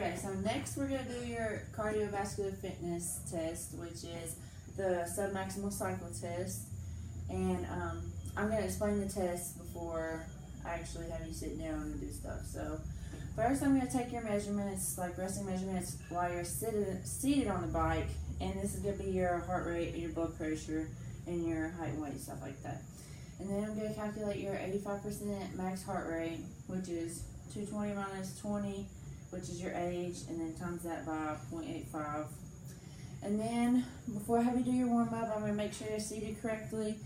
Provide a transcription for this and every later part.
Okay, so next we're going to do your cardiovascular fitness test, which is the submaximal cycle test. And I'm going to explain the test before I actually have you sit down and do stuff. So first I'm going to take your measurements, like resting measurements, while you're seated on the bike. And this is going to be your heart rate, your blood pressure, and your height and weight, stuff like that. And then I'm going to calculate your 85% max heart rate, which is 220 minus 20, which is your age, and then times that by 0.85. And then before I have you do your warm up, I'm going to make sure you're seated correctly.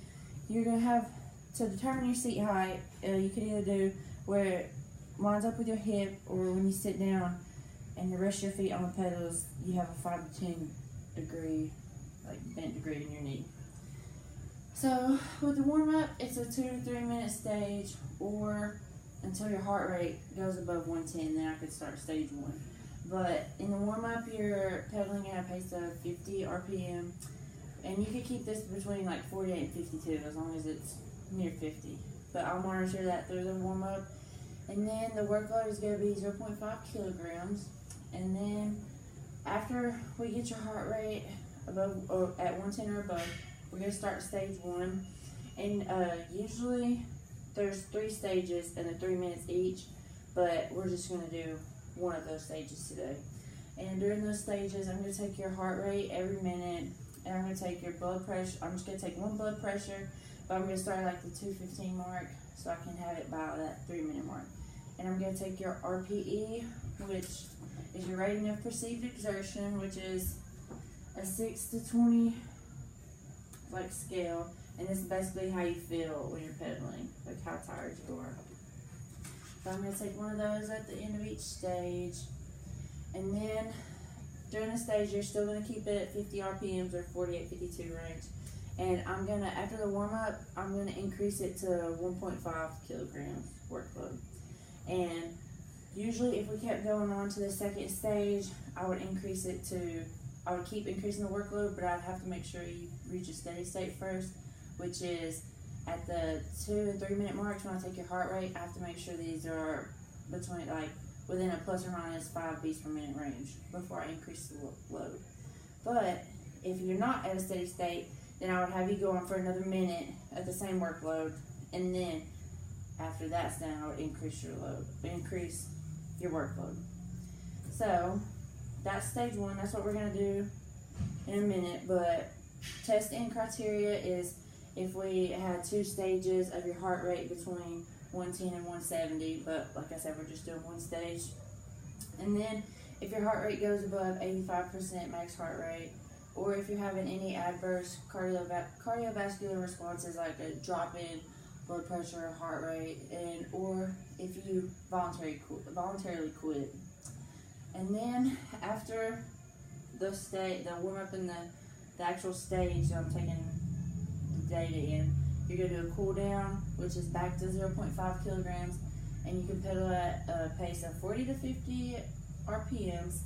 You're going to have to determine your seat height. You can either do where it lines up with your hip, or when you sit down and you rest your feet on the pedals, you have a 5 to 10 degree, like bent degree in your knee. So with the warm up, it's a 2 to 3 minute stage, or until your heart rate goes above 110, then I could start stage 1. But in the warm up, you're pedaling at a pace of 50 RPM, and you can keep this between like 48 and 52 as long as it's near 50. But I'll monitor that through the warm up. And then the workload is going to be 0.5 kilograms. And then after we get your heart rate above, or at 110 or above, we're going to start stage 1. And usually there's 3 stages and they're 3 minutes each, but we're just going to do one of those stages today. And during those stages, I'm going to take your heart rate every minute, and I'm going to take your blood pressure. I'm just going to take one blood pressure, but I'm going to start at like the 215 mark so I can have it by that 3 minute mark. And I'm going to take your RPE, which is your rating of perceived exertion, which is a 6 to 20 like scale, and it's basically how you feel when you're pedaling, like how tired you are. So I'm going to take one of those at the end of each stage, and then during the stage you're still going to keep it at 50 RPMs or 48, 52 range. And I'm going to, after the warm up, I'm going to increase it to 1.5 kilograms workload. And usually if we kept going on to the second stage, I would keep increasing the workload, but I'd have to make sure you reach a steady state first, which is at the 2 and 3 minute marks. When I take your heart rate, I have to make sure these are between like within a plus or minus 5 beats per minute range before I increase the load. But if you're not at a steady state, then I would have you go on for another minute at the same workload, and then after that's done, I would increase your workload. So that's stage 1. That's what we're going to do in a minute. But testing criteria is if we had 2 stages of your heart rate between 110 and 170, but like I said, we're just doing 1 stage. And then if your heart rate goes above 85% max heart rate, or if you're having any adverse cardiovascular responses like a drop in blood pressure, heart rate, or if you voluntarily quit. And then after the warm up and the actual stage, I'm taking the data in, you're going to do a cool down, which is back to 0.5 kilograms, and you can pedal at a pace of 40 to 50 RPMs.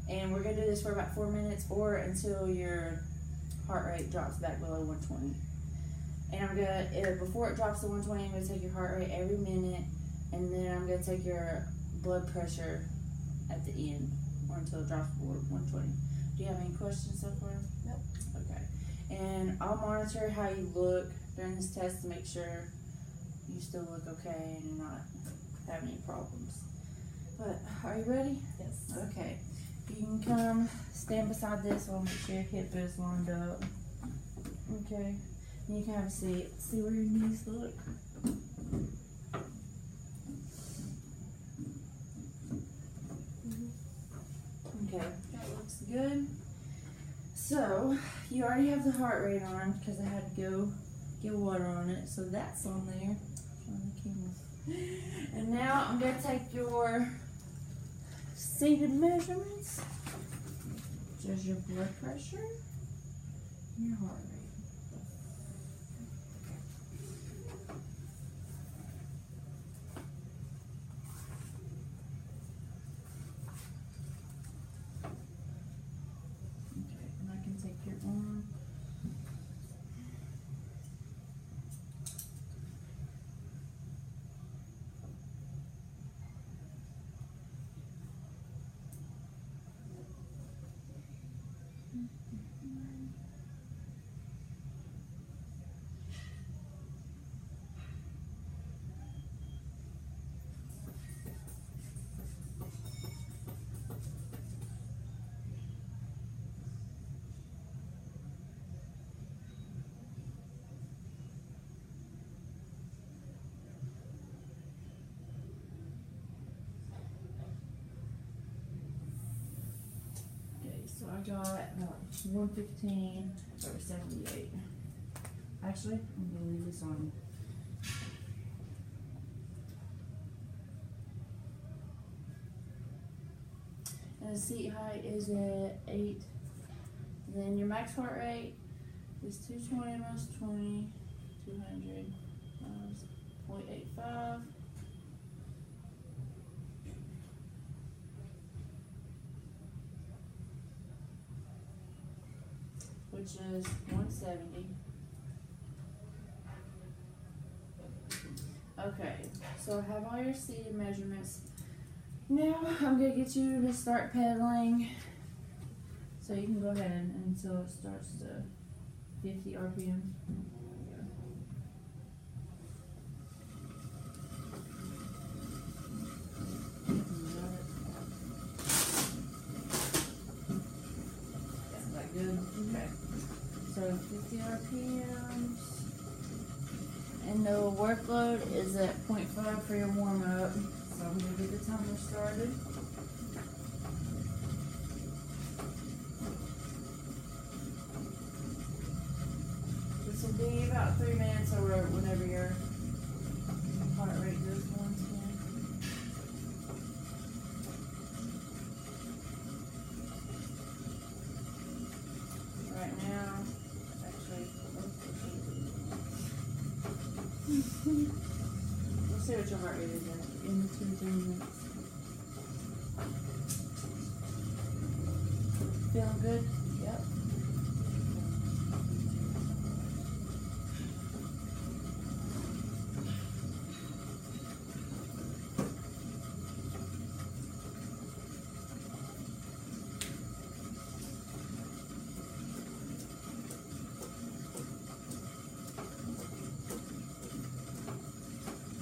And we're going to do this for about 4 minutes, or until your heart rate drops back below 120. And I'm going to, before it drops to 120, I'm going to take your heart rate every minute, and then I'm going to take your blood pressure at the end, or until it drops below 120. Do you have any questions so far? Nope. Okay. And I'll monitor how you look during this test to make sure you still look okay and you're not having any problems. But are you ready? Yes. Okay. You can come stand beside this while I make sure your hip is lined up. Okay. And you can have a seat. See where your knees look. Okay, that looks good. So, you already have the heart rate on because I had to go get water on it. So that's on there. On the camera. And now I'm going to take your seated measurements. Just your blood pressure and your heart rate. I've got about 115 or 78. Actually, I'm gonna leave this on. And the seat height is at 8. Then your max heart rate is 220 minus 20, 200 minus 0.85. Which is 170. Okay, so I have all your seated measurements. Now I'm gonna get you to start pedaling. So you can go ahead until it starts to 50 RPM. Is that good? Okay. So 50 RPMs. And the workload is at 0.5 for your warm up. So I'm gonna get the timer started. This will be about 3 minutes or whenever your heart rate goes 110. Right now, actually, we'll see what your heart rate is in the 2 or 3 minutes. Feeling good? Yep.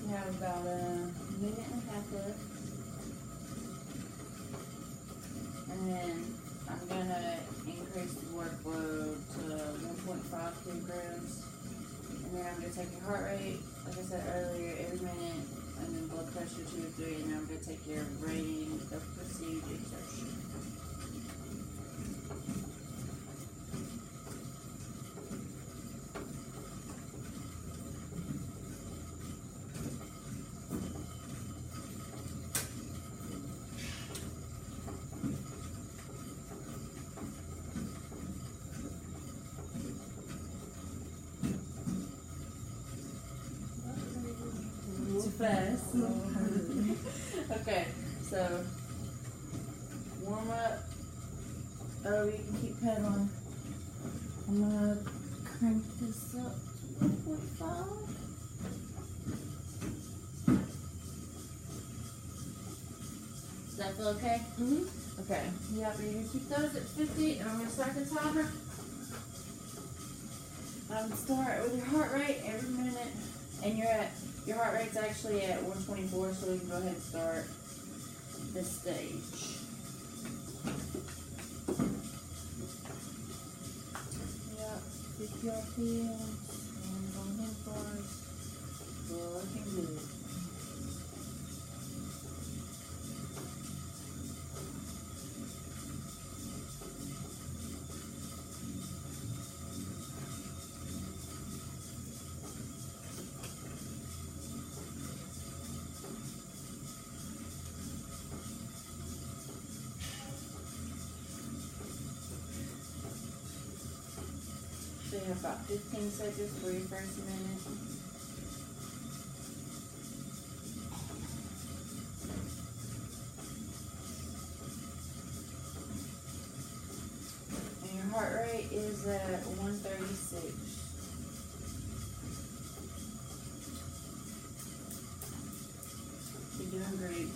We have about a minute and a half left. And then I'm gonna increase the workload to 1.5 kilograms. And then I'm gonna take your heart rate, like I said earlier, every minute, and then blood pressure 2 or 3, and then I'm gonna take your rating of perceived exertion. Too fast. Okay, so warm up. Oh, you can keep pedaling. I'm gonna crank this up to 1.5. Does that feel okay? Mm-hmm. Okay. Yeah, but you can keep those at 50, and I'm gonna start the timer. Start with your heart rate every minute, and your heart rate's actually at 124, so we can go ahead and start this stage. Yep, 50 RPM, and on hand bars, looking good. So you have about 15 seconds for your first minute. And your heart rate is at 136. You're doing great.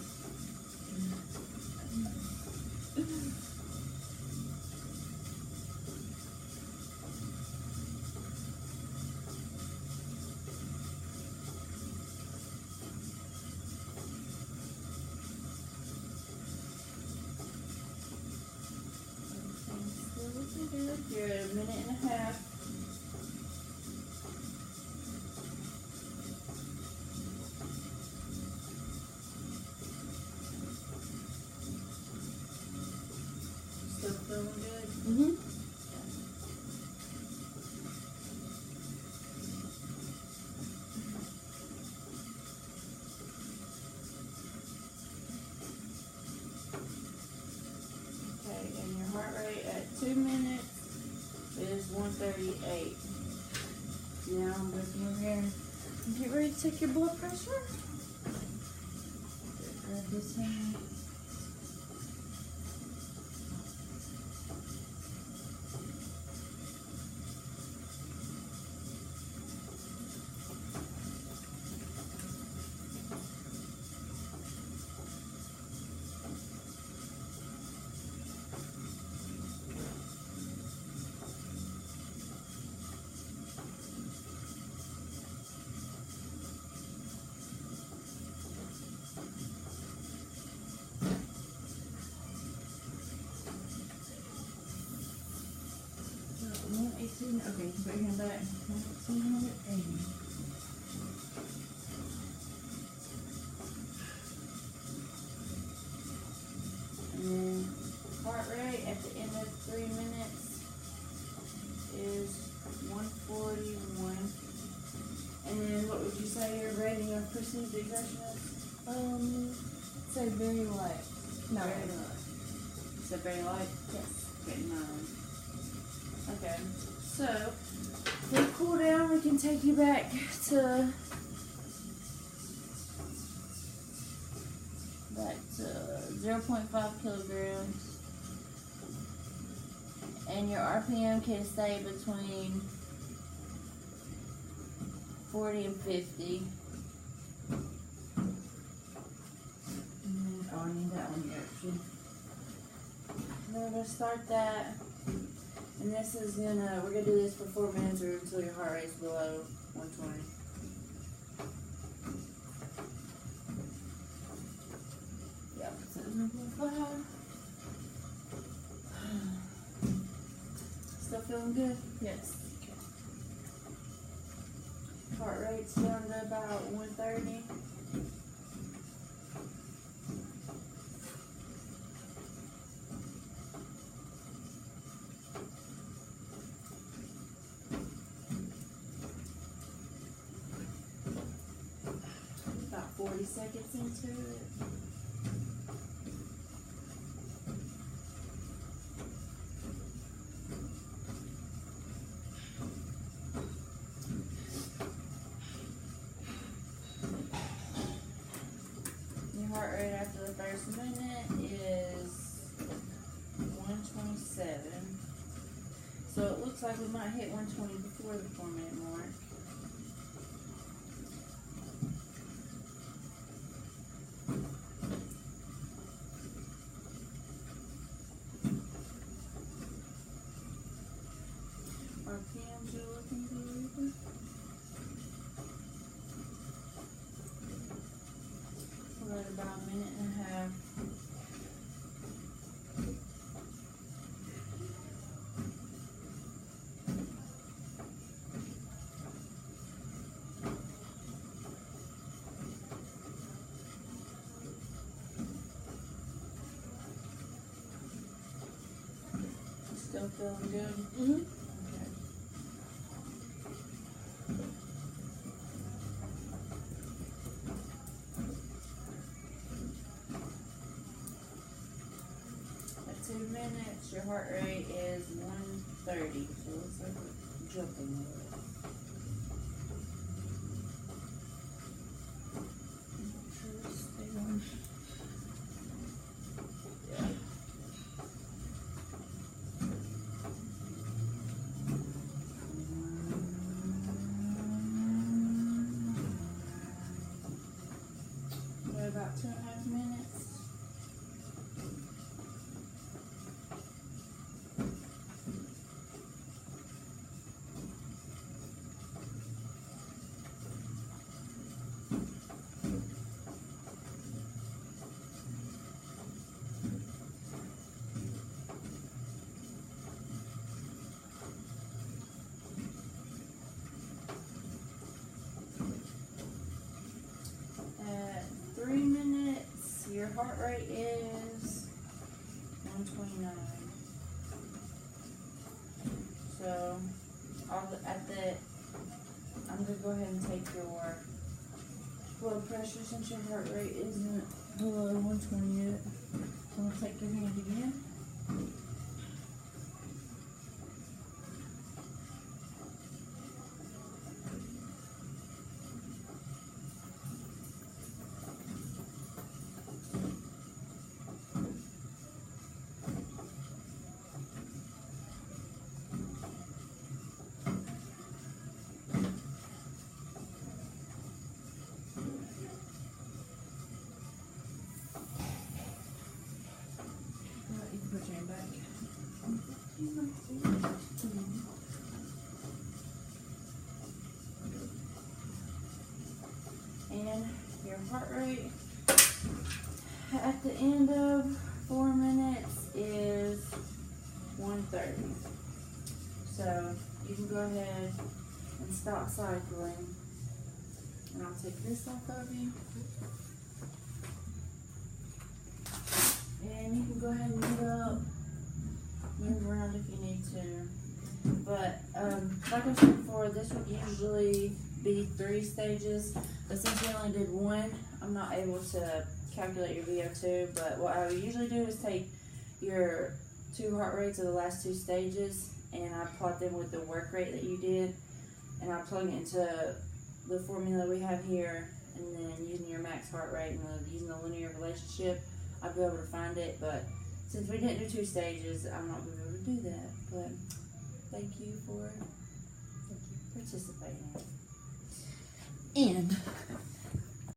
You're at a minute and a half. Still feeling good? 2 minutes is 138. Now I'm going to come over here and get ready to take your blood pressure. Grab this hand. Okay, put your hand back. 1,880. And then heart rate at the end of 3 minutes is 141. And then what would you say your rating of perceived exertion is? Say very light. No. Very light. Is it very light? Yes. Okay, 9. Okay, so we cool down, we can take you back to 0.5 kilograms, and your RPM can stay between 40 and 50. Oh, I need that one here, actually. We're gonna start that. And this is we're gonna do this for 4 minutes or until your heart rate's below 120. Yep, so it's 1.5. Still feeling good? Yes. Okay. Heart rate's down to about 130. About 40 seconds into it. Your heart rate after the first minute is 127. So it looks like we might hit 120 before the 4 minute mark. RPMs are looking good. We're at about a minute and a half. Still feeling good? Mm-hmm. Okay. At 2 minutes, your heart rate is 130. So it looks like we're jumping a little. Make sure it's stay on. Yeah. We're about 2.5 minutes. At 3 minutes, your heart rate is 129. So, I'm gonna go ahead and take your blood pressure since your heart rate isn't below 120 yet. So I'm gonna take your hand again. heart rate at the end of 4 minutes is 130. So you can go ahead and stop cycling. And I'll take this off of you. And you can go ahead and move around if you need to. But like I said before, this would usually be 3 stages. But since we only did 1, I'm not able to calculate your VO2. But what I would usually do is take your 2 heart rates of the last 2 stages, and I plot them with the work rate that you did, and I plug it into the formula we have here, and then using your max heart rate and using the linear relationship, I'll be able to find it. But since we didn't do 2 stages, I'm not going to be able to do that. But thank you for participating. And